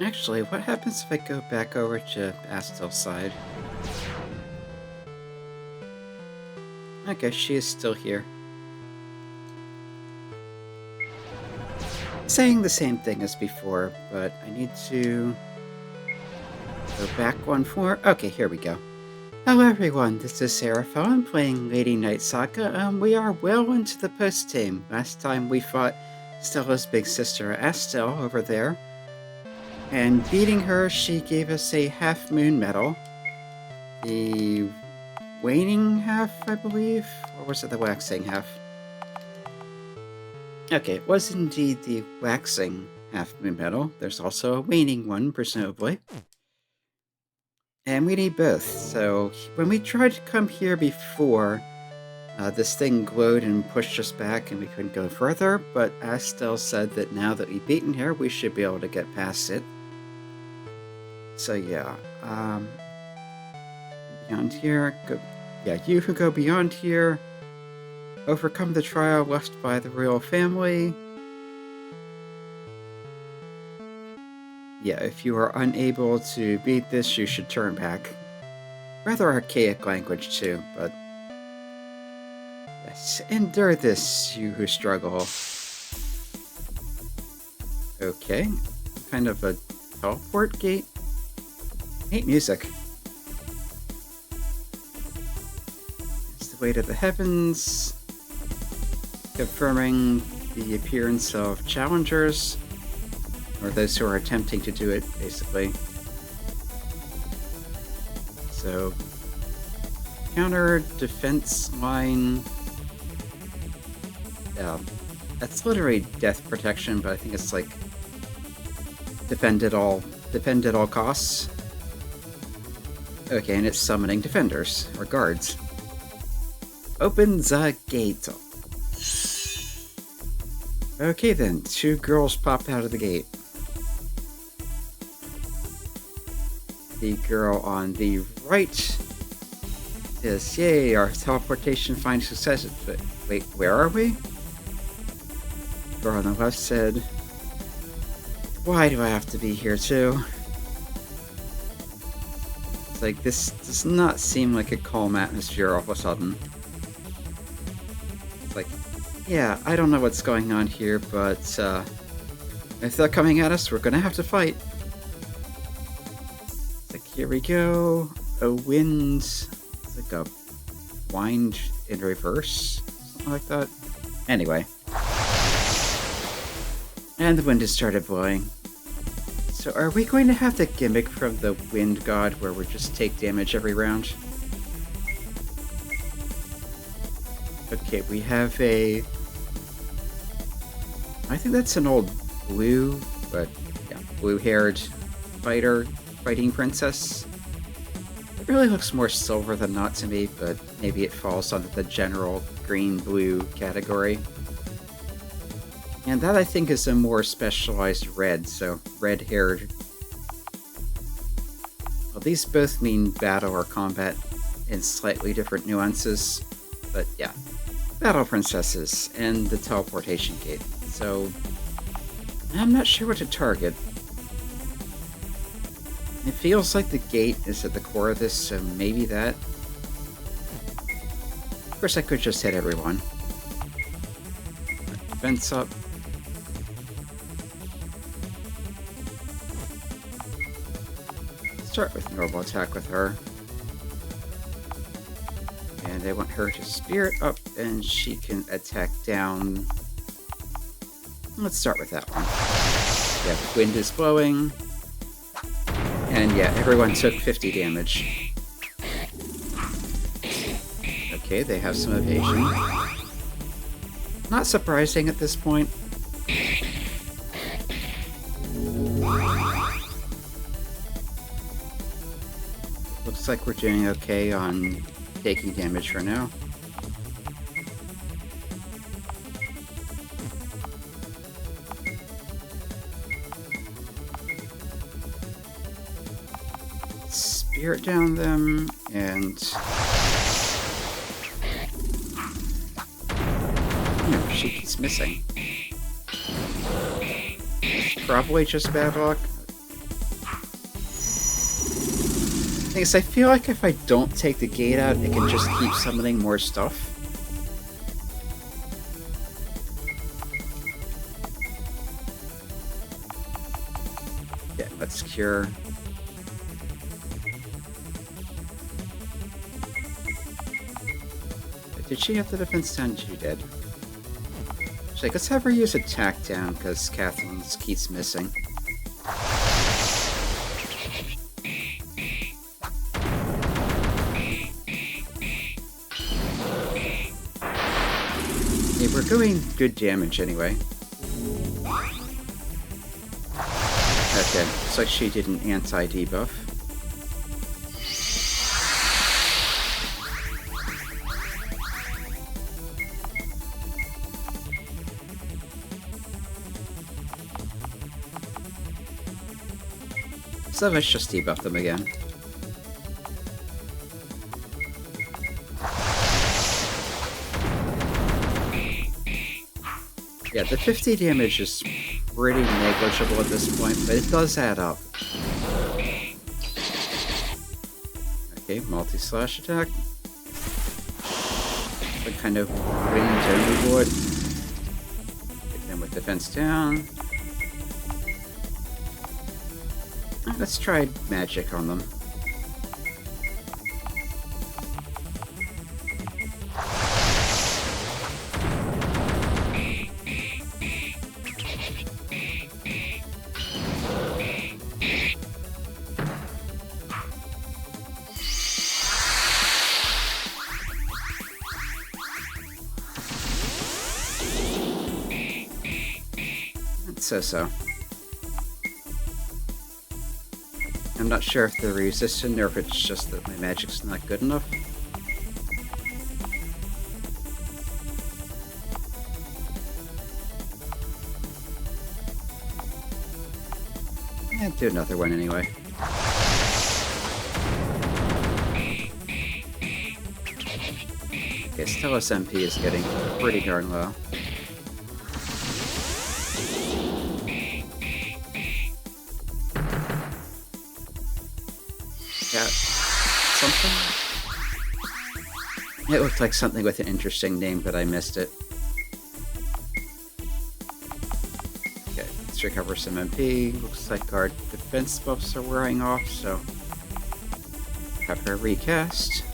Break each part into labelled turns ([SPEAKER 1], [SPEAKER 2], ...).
[SPEAKER 1] Actually, what happens if I go back over to Astell's side? Okay, she is still here. Saying the same thing as before, but I need to go back one more. Okay, here we go. Hello everyone, this is Serapho. I'm playing Lady Knight Saga. We are well into the post-game. Last time we fought Stella's big sister Astell over there. And beating her, she gave us a half-moon medal. The waning half, I believe? Or was it the waxing half? Okay, it was indeed the waxing half-moon medal. There's also a waning one, presumably. And we need both. So when we tried to come here before, this thing glowed and pushed us back and we couldn't go further, but Astell said that now that we've beaten her, we should be able to get past it. So yeah, beyond here, you who go beyond here, overcome the trial left by the royal family. Yeah, if you are unable to beat this, you should turn back. Rather archaic language too, but yes, endure this, you who struggle. Okay, kind of a teleport gate. Neat music. It's the way to the heavens, confirming the appearance of challengers. Or those who are attempting to do it, basically. So, counter defense line. That's literally death protection, but I think it's like defend at all costs. Okay, and it's summoning defenders or guards. Open the gate. Okay then, two girls pop out of the gate. The girl on the right says, "Yay, our teleportation finds success." But wait, where are we? The girl on the left said, "Why do I have to be here too?" It's like, this does not seem like a calm atmosphere all of a sudden. It's like, yeah, I don't know what's going on here, but if they're coming at us, we're gonna have to fight. Here we go. A wind. It's like a wind in reverse. Something like that. Anyway. And the wind has started blowing. So are we going to have the gimmick from the wind god where we just take damage every round? Okay, we have a... I think that's an old blue, but yeah, blue-haired fighting princess. It really looks more silver than not to me, but maybe it falls under the general green-blue category. And that, I think, is a more specialized red, so red-haired. Well, these both mean battle or combat in slightly different nuances, but yeah. Battle princesses and the teleportation gate. So, I'm not sure what to target. It feels like the gate is at the core of this, so maybe that. Of course, I could just hit everyone. Defense up. Start with normal attack with her. And I want her to spirit up, and she can attack down. Let's start with that one. Yeah, the wind is blowing. And yeah, everyone took 50 damage. Okay, they have some evasion. Not surprising at this point. Looks like we're doing okay on taking damage for now. Spirit down them, and she keeps missing. Probably just bad luck. Thing is, I feel like if I don't take the gate out, it can just keep summoning more stuff. Yeah, let's cure. Did she have the defense down? She did. She's like, let's have her use attack down, because Catherine's keeps missing. Hey, we're doing good damage anyway. Okay, looks like she did an anti-debuff. So let's just debuff them again. Yeah, the 50 damage is pretty negligible at this point, but it does add up. Okay, multi-slash attack. What kind of wind only would? Hit them with defense down. Let's try magic on them. So. I'm not sure if they're resistant or if it's just that my magic's not good enough. Yeah, do another one anyway. Okay, Stella's MP is getting pretty darn low. Something? It looked like something with an interesting name, but I missed it. Okay, let's recover some MP. Looks like our defense buffs are wearing off, so have her recast.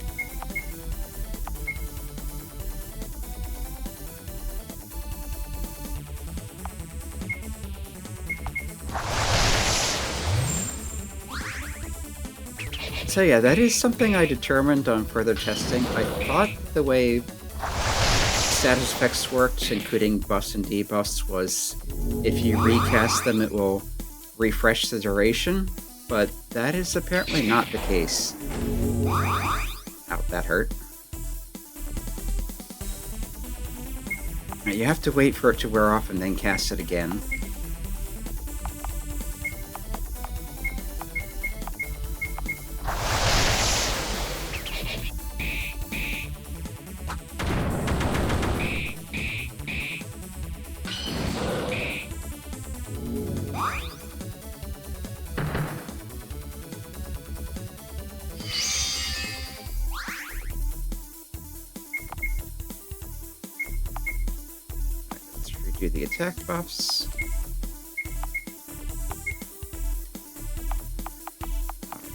[SPEAKER 1] So yeah, that is something I determined on further testing. I thought the way status effects worked, including buffs and debuffs, was if you recast them, it will refresh the duration, but that is apparently not the case. Ow, that hurt. You have to wait for it to wear off and then cast it again. Do the attack buffs.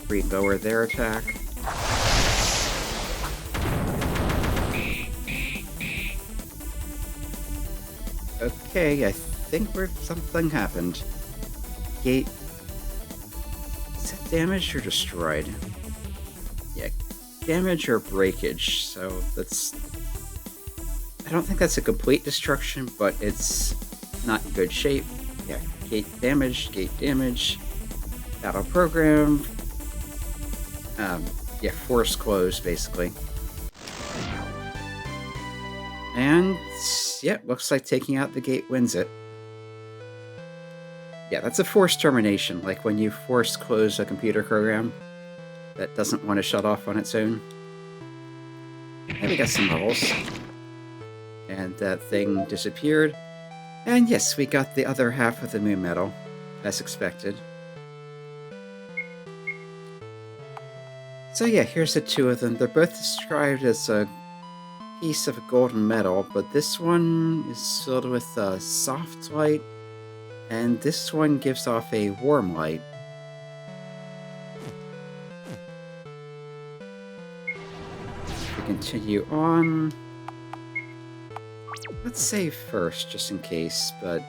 [SPEAKER 1] Re-lower their attack. Okay, I think something happened. Gate. Is that damaged or destroyed? Yeah, damage or breakage, so that's... I don't think that's a complete destruction, but it's not in good shape. Yeah, gate damage, battle program. Yeah, force close, basically. And, yeah, looks like taking out the gate wins it. Yeah, that's a forced termination, like when you force close a computer program that doesn't want to shut off on its own. And we got some levels. And that thing disappeared. And yes, we got the other half of the moon medal, as expected. So yeah, here's the two of them. They're both described as a piece of golden metal, but this one is filled with a soft light, and this one gives off a warm light. We continue on. Let's save first, just in case, but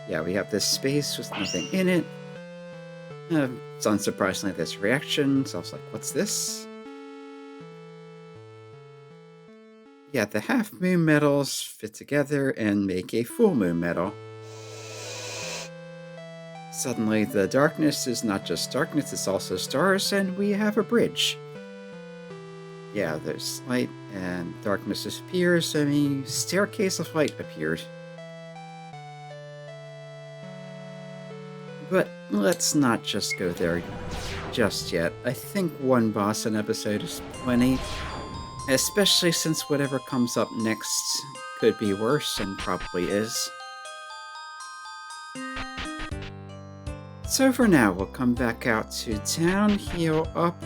[SPEAKER 1] yeah, we have this space with nothing in it. So unsurprisingly, this reaction, so I was like, what's this? Yeah, the half moon metals fit together and make a full moon metal. Suddenly, the darkness is not just darkness, it's also stars, and we have a bridge. Yeah, there's light, and darkness disappears, and a staircase of light appeared. But let's not just go there just yet. I think one boss an episode is plenty, especially since whatever comes up next could be worse, and probably is. So for now, we'll come back out to town, heal up,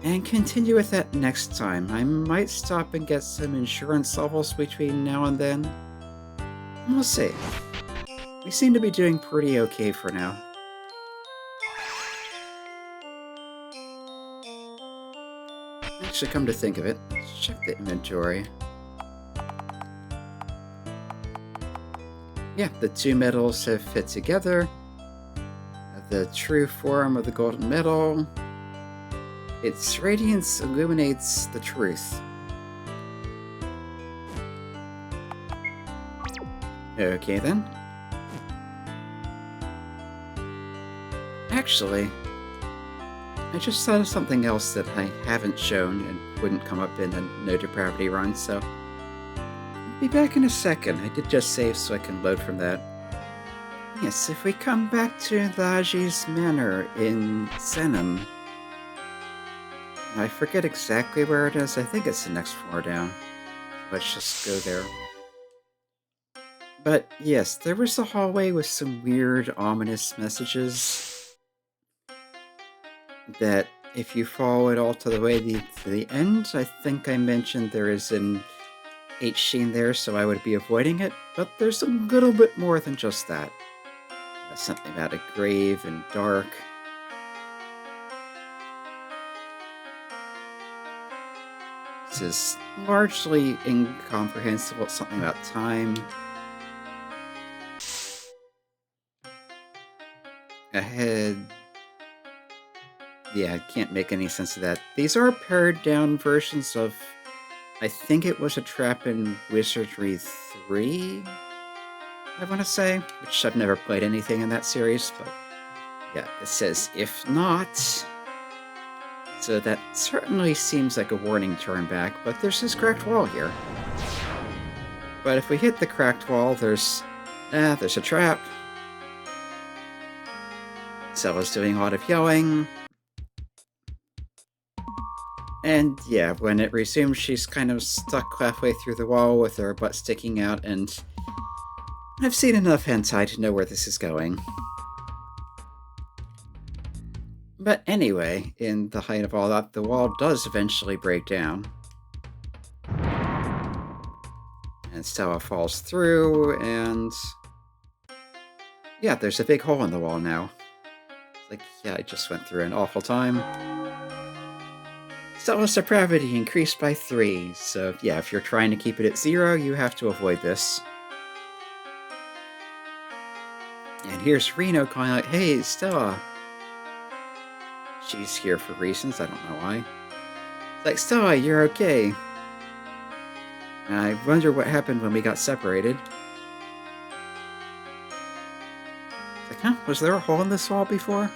[SPEAKER 1] and continue with that next time. I might stop and get some insurance levels between now and then. We'll see. We seem to be doing pretty okay for now. Actually, come to think of it, let's check the inventory. Yeah, the two metals have fit together. The true form of the golden metal. Its radiance illuminates the truth. Okay then. Actually, I just thought of something else that I haven't shown and wouldn't come up in a no depravity run, so I'll be back in a second. I did just save so I can load from that. Yes, if we come back to Laji's Manor in Senum, I forget exactly where it is. I think it's the next floor down. Let's just go there. But yes, there was a hallway with some weird, ominous messages that if you follow it all to the way to the end, I think I mentioned there is an HC in there, so I would be avoiding it, but there's a little bit more than just that. Something about a grave and dark. This is largely incomprehensible. It's something about time. Ahead. Yeah, I can't make any sense of that. These are pared down versions of, I think it was a trap in Wizardry 3, I want to say, which I've never played anything in that series, but yeah, it says, if not. So that certainly seems like a warning turn back, but there's this cracked wall here. But if we hit the cracked wall, there's a trap. Stella's doing a lot of yelling. And yeah, when it resumes, she's kind of stuck halfway through the wall with her butt sticking out, and I've seen enough hentai to know where this is going. But anyway, in the height of all that, the wall does eventually break down. And Stella falls through, and yeah, there's a big hole in the wall now. It's like, yeah, I just went through an awful time. Stella's depravity increased by 3, so yeah, if you're trying to keep it at 0, you have to avoid this. And here's Reno calling out, hey, Stella. She's here for reasons, I don't know why. It's like, Stella, you're okay. And I wonder what happened when we got separated. It's like, huh? Was there a hole in this wall before?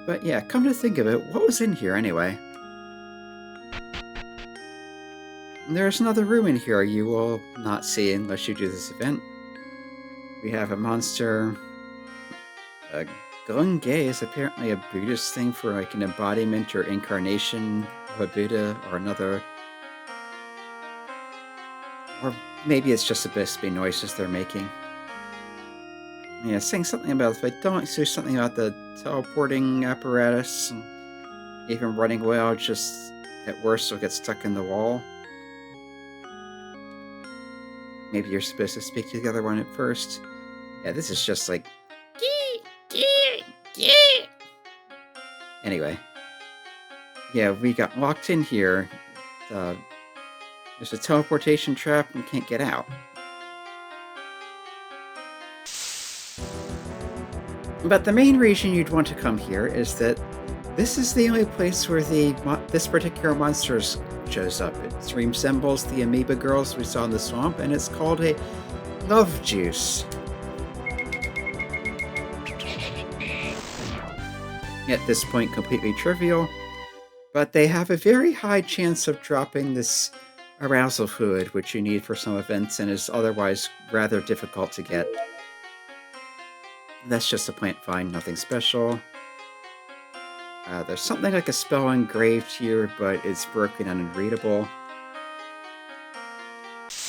[SPEAKER 1] But yeah, come to think of it, what was in here anyway? And there's another room in here you will not see unless you do this event. We have a monster. Gunge is apparently a Buddhist thing for like an embodiment or incarnation of a Buddha or another. Or maybe it's just the wispy noises they're making. Yeah, saying something about if I don't do something about the teleporting apparatus, and even running away, I'll just, at worst, I'll get stuck in the wall. Maybe you're supposed to speak to the other one at first. Yeah, this is just like... Anyway. Yeah, we got locked in here. There's a teleportation trap and can't get out. But the main reason you'd want to come here is that this is the only place where this particular monster shows up. It resembles the amoeba girls we saw in the swamp, and it's called a love juice. At this point, completely trivial, but they have a very high chance of dropping this arousal fluid, which you need for some events and is otherwise rather difficult to get. That's just a plant find, nothing special. There's something like a spell engraved here, but it's broken and unreadable.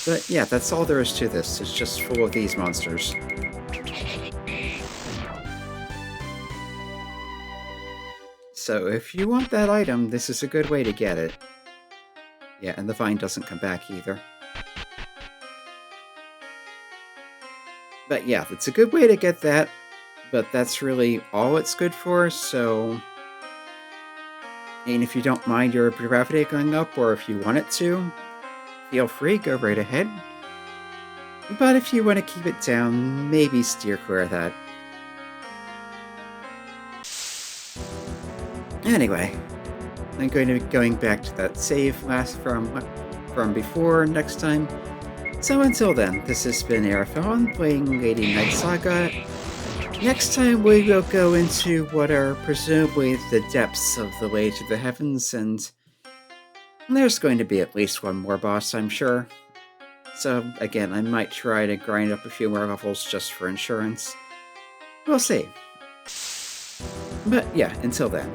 [SPEAKER 1] But yeah, that's all there is to this. It's just full of these monsters. So if you want that item, this is a good way to get it. Yeah, and the vine doesn't come back either. But yeah, it's a good way to get that, but that's really all it's good for, so... And if you don't mind your gravity going up, or if you want it to, feel free, go right ahead. But if you want to keep it down, maybe steer clear of that. Anyway, I'm going to be going back to that save from before next time. So until then, this has been Arafon playing Lady Knight Saga. Next time we will go into what are presumably the depths of the way to the heavens, and there's going to be at least one more boss, I'm sure. So again, I might try to grind up a few more levels just for insurance. We'll see. But yeah, until then.